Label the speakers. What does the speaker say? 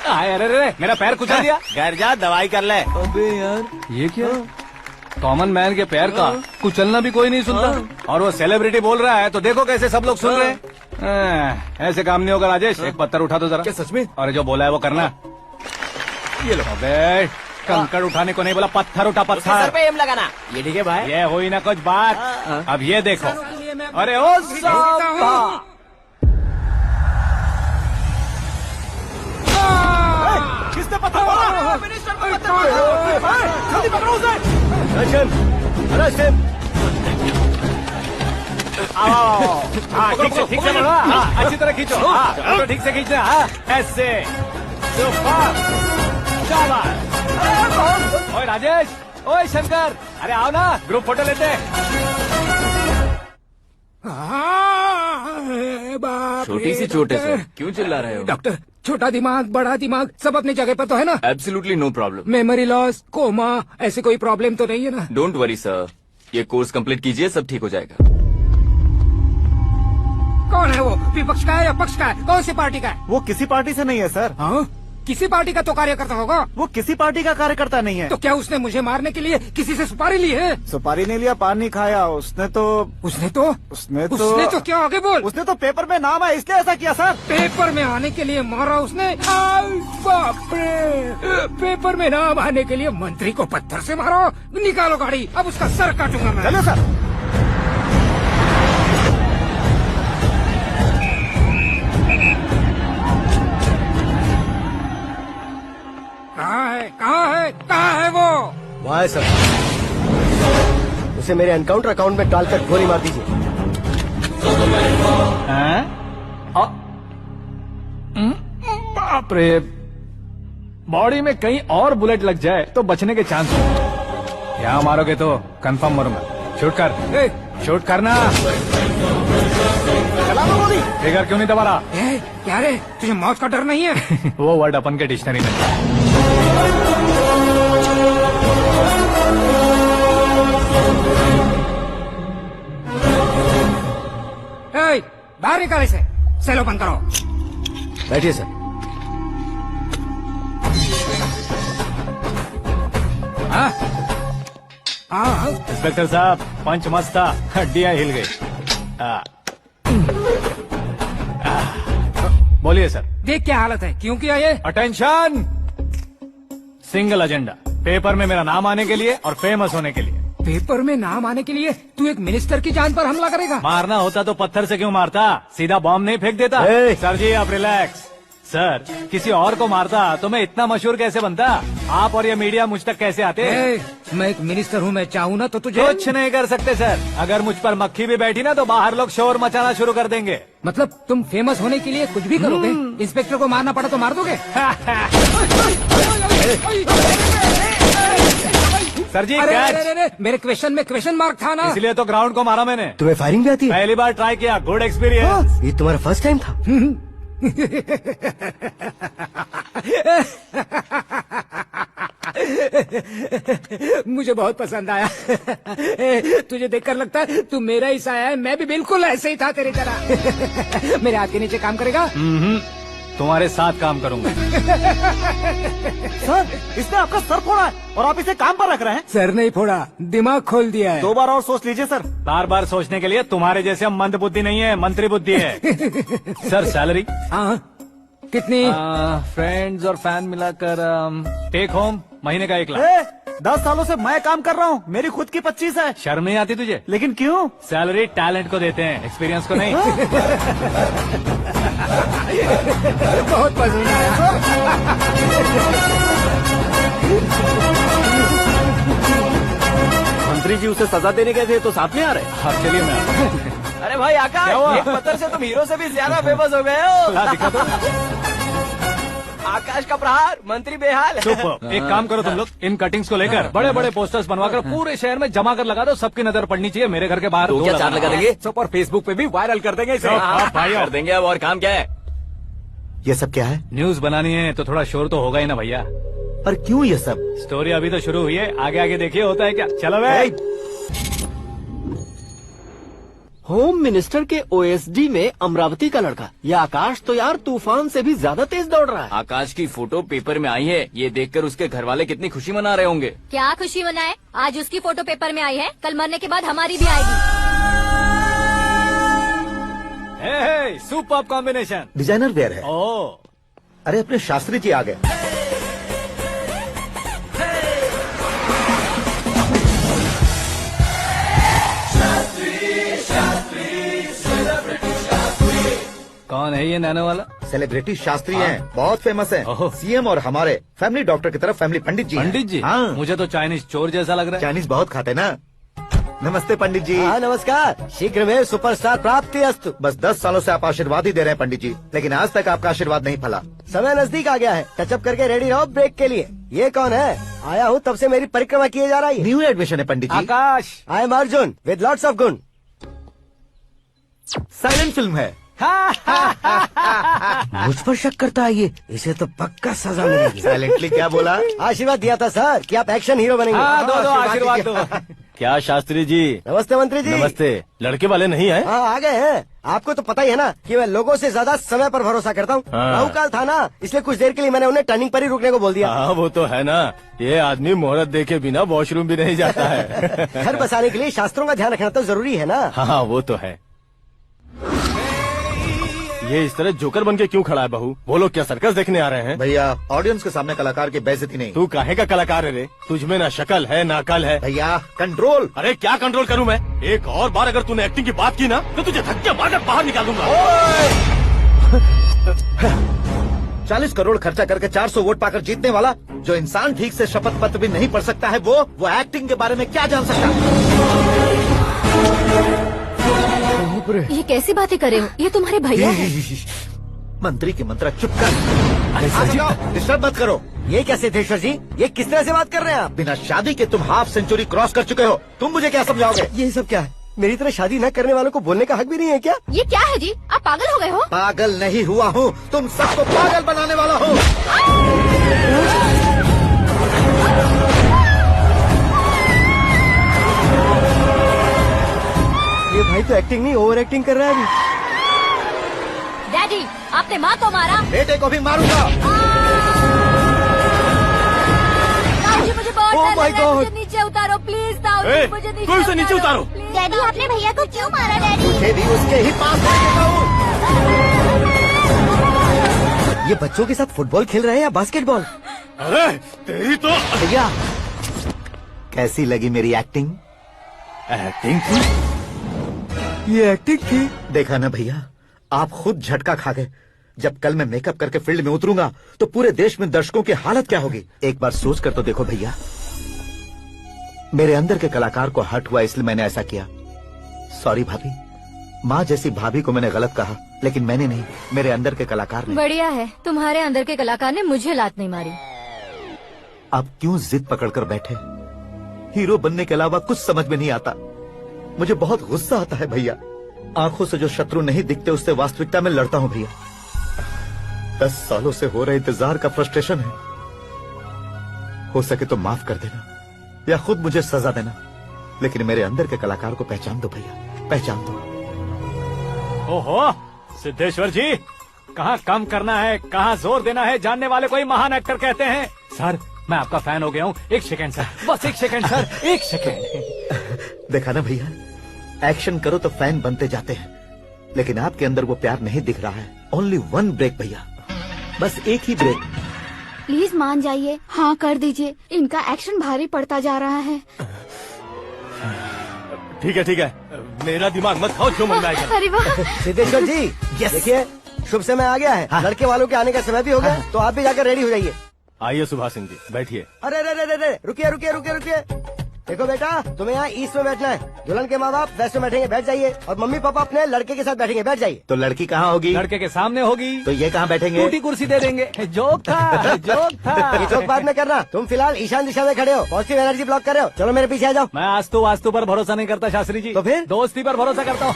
Speaker 1: अरे अरे मेरा पैर कुचल दिया।
Speaker 2: घर जा दवाई कर ले।
Speaker 3: अबे यार
Speaker 1: ये क्या? कॉमन मैन के पैर का कुचलना भी कोई नहीं सुनता, और वो सेलिब्रिटी बोल रहा है तो देखो कैसे सब लोग सुन रहे हैं। ऐसे काम नहीं होगा राजेश, एक पत्थर उठा दो जरा।
Speaker 3: क्या सच में?
Speaker 1: और जो बोला है वो करना। ये लो। अबे कंकड़ उठाने को नहीं बोला, पत्थर उठा,
Speaker 2: सर
Speaker 1: पत्थर।
Speaker 2: पे एम लगाना। ये ठीक है भाई।
Speaker 1: ये हुई ना कुछ बात। अब ये देखो। अरे ओ साहब,
Speaker 2: किसने पत्थर मारा? मिनिस्टर को पत्थर मारा। जल्दी पकड़ो उसे।
Speaker 1: हाँ ठीक से बढ़ो, हाँ अच्छी तरह खींचो, हाँ तो ठीक से खींचना, हाँ ऐसे। सुपर, शाबाश। ओए राजेश, ओए शंकर, अरे आओ ना, ग्रुप फोटो लेते हैं।
Speaker 3: छोटी सी चोट है सर, क्यों चिल्ला रहे हो?
Speaker 4: डॉक्टर, छोटा दिमाग बड़ा दिमाग सब अपनी जगह पर तो है ना?
Speaker 3: Absolutely no problem.
Speaker 4: Memory loss, coma, ऐसी कोई प्रॉब्लम तो नहीं है ना?
Speaker 3: डोंट वरी सर, ये कोर्स कंप्लीट कीजिए, सब ठीक हो जाएगा।
Speaker 4: कौन है वो? विपक्ष का है या पक्ष का है? कौन सी पार्टी का है?
Speaker 2: वो किसी पार्टी से नहीं है सर।
Speaker 4: हाँ? किसी पार्टी का तो कार्यकर्ता होगा।
Speaker 2: वो किसी पार्टी का कार्यकर्ता नहीं है।
Speaker 4: तो क्या उसने मुझे मारने के लिए किसी से सुपारी ली है?
Speaker 2: सुपारी नहीं लिया, पानी खाया। उसने तो
Speaker 4: क्या आगे बोल?
Speaker 2: उसने तो पेपर में नाम है इसलिए ऐसा किया सर।
Speaker 4: पेपर में आने के लिए मारा उसने? आई बाप रे! पेपर में नाम आने के लिए मंत्री को पत्थर से मारो? निकालो गाड़ी, अब उसका सर काटूंगा मैं।
Speaker 2: चलो सर।
Speaker 4: कहाँ है वो?
Speaker 5: वहाँ है सर, उसे मेरे एनकाउंटर अकाउंट में डालकर गोली मार दीजिए।
Speaker 1: बाप रे, बॉडी में कहीं और बुलेट लग जाए तो बचने के चांस हैं। यहाँ मारोगे तो कंफर्म मरूंगा। शूट कर, शूट करना।
Speaker 2: चला दो गोली।
Speaker 1: फिगर क्यों नहीं दबा रहा?
Speaker 4: क्या रे, तुझे मौत का डर नहीं है?
Speaker 1: वो वर्ड अपन के डिक्शनरी में।
Speaker 4: बाहर निकाल इसे, सेलो बंद करो।
Speaker 5: बैठिए सर।
Speaker 4: हाँ
Speaker 1: इंस्पेक्टर साहब, पंच मस्त था, हड्डियां हिल गई। बोलिए सर।
Speaker 4: देख क्या हालत है, क्यों किया ये?
Speaker 1: अटेंशन, सिंगल एजेंडा, पेपर में मेरा नाम आने के लिए और फेमस होने के लिए।
Speaker 4: पेपर में नाम आने के लिए तू एक मिनिस्टर की जान पर हमला करेगा?
Speaker 1: मारना होता तो पत्थर से क्यों मारता, सीधा बॉम्ब नहीं फेंक देता। सर जी आप रिलैक्स। सर, किसी और को मारता तो मैं इतना मशहूर कैसे बनता? आप और ये मीडिया मुझ तक कैसे आते?
Speaker 4: मैं एक मिनिस्टर हूँ, मैं चाहूँ ना तो तुझे
Speaker 1: कुछ नहीं कर सकते सर। अगर मुझ पर मक्खी भी बैठी ना तो बाहर लोग शोर मचाना शुरू कर देंगे।
Speaker 4: मतलब तुम फेमस होने के लिए कुछ भी करोगे? इंस्पेक्टर को मारना पड़ा तो मार दोगे?
Speaker 1: सर जी
Speaker 4: मेरे क्वेश्चन में क्वेश्चन मार्क था ना,
Speaker 1: इसलिए तो ग्राउंड को मारा मैंने।
Speaker 5: तुम्हें फायरिंग भी आती है?
Speaker 1: पहली बार ट्राई किया, गुड एक्सपीरियंस।
Speaker 5: ये तुम्हारा फर्स्ट टाइम था?
Speaker 4: मुझे बहुत पसंद आया। तुझे देखकर लगता है तू मेरा ही साया है, मैं भी बिल्कुल ऐसे ही था तेरी तरह। मेरे हाथ के नीचे काम करेगा?
Speaker 1: तुम्हारे साथ काम करूंगा।
Speaker 2: सर, इसने आपका सर फोड़ा है और आप इसे काम पर रख रहे हैं।
Speaker 4: सर नहीं फोड़ा, दिमाग खोल दिया है।
Speaker 2: 2 बार और सोच लीजिए सर।
Speaker 1: बार बार सोचने के लिए तुम्हारे जैसे मंद बुद्धि नहीं है, मंत्री बुद्धि है। Sir salary?
Speaker 4: हाँ, कितनी?
Speaker 1: फ्रेंड्स और फैन मिलाकर टेक होम महीने का 1 लाख।
Speaker 2: 10 सालों से मैं काम कर रहा हूँ, मेरी खुद की 25 है।
Speaker 1: शर्म नहीं आती तुझे?
Speaker 2: लेकिन क्यों?
Speaker 1: सैलरी टैलेंट को देते हैं, एक्सपीरियंस को नहीं।
Speaker 4: बहुत पसंद आया।
Speaker 2: मंत्री जी उसे सजा देने गए थे तो साथ में आ रहे।
Speaker 1: हाँ चलिए मैं।
Speaker 2: अरे भाई आकाश, एक पत्थर से तुम हीरो से भी ज्यादा फेमस हो गए हो।
Speaker 1: दिखा दो।
Speaker 2: आकाश का प्रहार, मंत्री बेहाल।
Speaker 1: सुपर। एक काम करो तुम लोग, इन कटिंग्स को लेकर बड़े बड़े पोस्टर्स बनवाकर पूरे शहर में जमा कर लगा दो, सबकी नजर पड़नी चाहिए। मेरे घर के बाहर
Speaker 3: तो क्या 4 लगा देंगे?
Speaker 4: और फेसबुक पे भी वायरल कर देंगे इसे।
Speaker 1: भाई
Speaker 3: कर देंगे। अब और काम क्या है?
Speaker 5: ये सब क्या है?
Speaker 1: न्यूज बनानी है तो थोड़ा शोर तो होगा ही ना भैया।
Speaker 5: पर क्यों ये सब?
Speaker 1: स्टोरी अभी तो शुरू हुई है, आगे आगे देखिए होता है क्या। चलो भाई।
Speaker 6: होम मिनिस्टर के ओएसडी में अमरावती का लड़का। ये आकाश तो यार तूफान से भी ज्यादा तेज दौड़ रहा है।
Speaker 3: आकाश की फोटो पेपर में आई है, ये देखकर उसके घर वाले कितनी खुशी मना रहे होंगे।
Speaker 7: क्या खुशी मनाए? आज उसकी फोटो पेपर में आई है, कल मरने के बाद हमारी भी आएगी।
Speaker 1: Super combination.
Speaker 5: डिजाइनर वेयर है।
Speaker 1: ओ
Speaker 5: अरे अपने शास्त्री जी आ गए।
Speaker 1: कौन है ये नैनो वाला?
Speaker 5: सेलिब्रिटी शास्त्री हैं, बहुत फेमस हैं।
Speaker 1: ओहो।
Speaker 5: सीएम और हमारे फैमिली डॉक्टर की तरफ फैमिली पंडित जी हैं।
Speaker 1: पंडित जी?
Speaker 5: हाँ।
Speaker 1: मुझे तो चाइनीज चोर जैसा लग रहा है।
Speaker 5: चाइनीज बहुत खाते ना। नमस्ते पंडित जी।
Speaker 6: हाँ नमस्कार, शीघ्र में सुपरस्टार प्राप्ति अस्तु।
Speaker 5: बस 10 सालों से आप आशीर्वाद ही दे रहे हैं पंडित जी, लेकिन आज तक आपका आशीर्वाद नहीं फला।
Speaker 6: समय नजदीक आ गया है, टचअप करके रेडी रहो ब्रेक के लिए। ये कौन है? आया हूँ तब से मेरी परिक्रमा किए जा रही है।
Speaker 5: न्यू एडमिशन है Pandit ji.
Speaker 1: Akash.
Speaker 6: I am Arjun with lots of गुण।
Speaker 5: साइलेंट फिल्म है।
Speaker 6: मुझ पर शक करता है ये, इसे तो पक्का सजा मिलेगी।
Speaker 5: साइलेंटली क्या बोला?
Speaker 6: आशीर्वाद दिया था सर कि आप एक्शन हीरो बनेंगे।
Speaker 1: हाँ, दो आशीर्वाद दो।
Speaker 8: क्या शास्त्री जी?
Speaker 6: नमस्ते मंत्री जी।
Speaker 8: नमस्ते। लड़के वाले नहीं आए?
Speaker 6: हाँ आ गए हैं। आपको तो पता ही है ना कि मैं लोगों से ज्यादा समय पर भरोसा करता हूँ।
Speaker 8: हाँ।
Speaker 6: राहु काल था ना, इसलिए कुछ देर के लिए मैंने उन्हें टर्निंग पर ही रुकने को बोल दिया।
Speaker 8: हाँ वो तो है ना, ये आदमी मुहूर्त देखे बिना वॉशरूम भी नहीं जाता है।
Speaker 6: घर बसाने के लिए शास्त्रों का ध्यान रखना तो जरूरी है ना।
Speaker 8: हाँ वो तो है। ये इस तरह जोकर बन के क्यों खड़ा है बहू? वो लोग क्या सर्कस देखने आ रहे हैं?
Speaker 5: भैया ऑडियंस के सामने कलाकार की बेइज्जती नहीं।
Speaker 8: तू काहे का कलाकार है रे? तुझमें ना शक्ल है ना अकल है।
Speaker 5: भैया कंट्रोल।
Speaker 8: अरे क्या कंट्रोल करूं मैं? एक और बार अगर तूने एक्टिंग की बात की ना तो तुझे धक्के मारकर बाहर निकाल दूंगा।
Speaker 5: 40 करोड़ खर्चा करके 400 वोट पाकर जीतने वाला जो इंसान ठीक से शपथ पत्र भी नहीं पढ़ सकता है, वो एक्टिंग के बारे में क्या जान सकता है?
Speaker 7: ये कैसी बातें करे हो? ये तुम्हारे भैया हैं।
Speaker 5: मंत्री की मंत्रा चुप कर। डिस्टर्ब मत करो।
Speaker 6: ये क्या सिद्धेश्वर जी, ये किस तरह से बात कर रहे हैं आप?
Speaker 5: बिना शादी के तुम हाफ सेंचुरी क्रॉस कर चुके हो, तुम मुझे क्या समझाओगे?
Speaker 6: ये सब क्या है? मेरी तरह शादी न करने वालों को बोलने का हक भी नहीं है क्या?
Speaker 7: ये क्या है जी? आप पागल हो गए हो?
Speaker 5: पागल नहीं हुआ हूँ, तुम सबको पागल बनाने वाला हो।
Speaker 6: ये भाई तो एक्टिंग नहीं ओवर एक्टिंग कर रहा है अभी।
Speaker 7: डैडी, आपने माँ को मारा।
Speaker 5: बेटे को भी मारूंगा।
Speaker 7: ताऊजी, मुझे बहुत
Speaker 6: Oh
Speaker 7: डर
Speaker 6: my
Speaker 7: लग रहा है।
Speaker 6: God!
Speaker 7: मुझे नीचे उतारो प्लीज। ताऊजी,
Speaker 8: ए,
Speaker 7: मुझे नीचे
Speaker 8: कोई उसे नीचे उतारो।
Speaker 7: डैडी, आपने भैया को क्यों मारा? डैडी,
Speaker 5: मुझे भी उसके ही पास लेके जाऊं।
Speaker 6: ये बच्चों के साथ फुटबॉल खेल रहे हैं या बास्केटबॉल?
Speaker 8: अरे तेरी तो
Speaker 5: भैया कैसी लगी मेरी एक्टिंग?
Speaker 8: एक्टिंग थी।
Speaker 6: ये एक्टिंग थी।
Speaker 5: देखा ना भैया, आप खुद झटका खा गए। जब कल मैं मेकअप करके फील्ड में उतरूंगा तो पूरे देश में दर्शकों की हालत क्या होगी? एक बार सोच कर तो देखो भैया। मेरे अंदर के कलाकार को हर्ट हुआ इसलिए मैंने ऐसा किया। सॉरी भाभी। माँ जैसी भाभी को मैंने गलत कहा, लेकिन मैंने नहीं, मेरे अंदर के कलाकार ने।
Speaker 7: बढ़िया है, तुम्हारे अंदर के कलाकार ने मुझे लात नहीं मारी।
Speaker 5: आप क्यों जिद पकड़कर बैठे? हीरो बनने के अलावा कुछ समझ में नहीं आता। मुझे बहुत गुस्सा आता है भैया। आंखों से जो शत्रु नहीं दिखते उससे वास्तविकता में लड़ता हूँ भैया। 10 सालों से हो रहे इंतजार का फ्रस्ट्रेशन है। हो सके तो माफ कर देना या खुद मुझे सजा देना, लेकिन मेरे अंदर के कलाकार को पहचान दो भैया, पहचान दो।
Speaker 1: ओहो सिद्धेश्वर जी, कहाँ कम करना है, कहाँ जोर देना है, जानने वाले को ही महान एक्टर कहते हैं। सर मैं आपका फैन हो गया हूँ। एक सेकंड सर, बस एक सेकंड सर, एक सेकंड।
Speaker 5: देखा ना भैया, एक्शन करो तो फैन बनते जाते हैं, लेकिन आपके अंदर वो प्यार नहीं दिख रहा है। ओनली वन ब्रेक भैया, बस एक ही ब्रेक।
Speaker 9: प्लीज मान जाइए, हाँ कर दीजिए। इनका एक्शन भारी पड़ता जा रहा है।
Speaker 8: ठीक है, मेरा दिमाग मत खाओ, जो मन में आएगा।
Speaker 9: अरे वाह!
Speaker 6: सिद्धेश्वर जी देखिए, शुभ समय आ गया है। लड़के वालों के आने का समय भी हो गया, तो आप भी जाकर रेडी हो जाइए।
Speaker 8: आइए सुभाष सिंह जी, बैठिए।
Speaker 6: अरे अरे रुकिए। देखो बेटा, तुम्हें यहाँ ईस्ट में बैठना है। दुल्हन के माँ बाप वेस्ट में बैठेंगे, बैठ जाइए। और मम्मी पापा अपने लड़के के साथ बैठेंगे, बैठ जाइए।
Speaker 5: तो लड़की कहाँ होगी?
Speaker 1: लड़के के सामने होगी।
Speaker 5: तो ये कहाँ बैठेंगे?
Speaker 1: टूटी कुर्सी दे देंगे। जोक था, जोक था।
Speaker 6: ये जोक बाद में करना। तुम फिलहाल ईशान दिशा में खड़े हो, पॉजिटिव एनर्जी ब्लॉक कर रहे हो। चलो मेरे पीछे आ जाओ।
Speaker 1: मैं वास्तु पर भरोसा नहीं करता शास्त्री जी।
Speaker 6: तो फिर?
Speaker 1: दोस्ती पर भरोसा करता हूँ।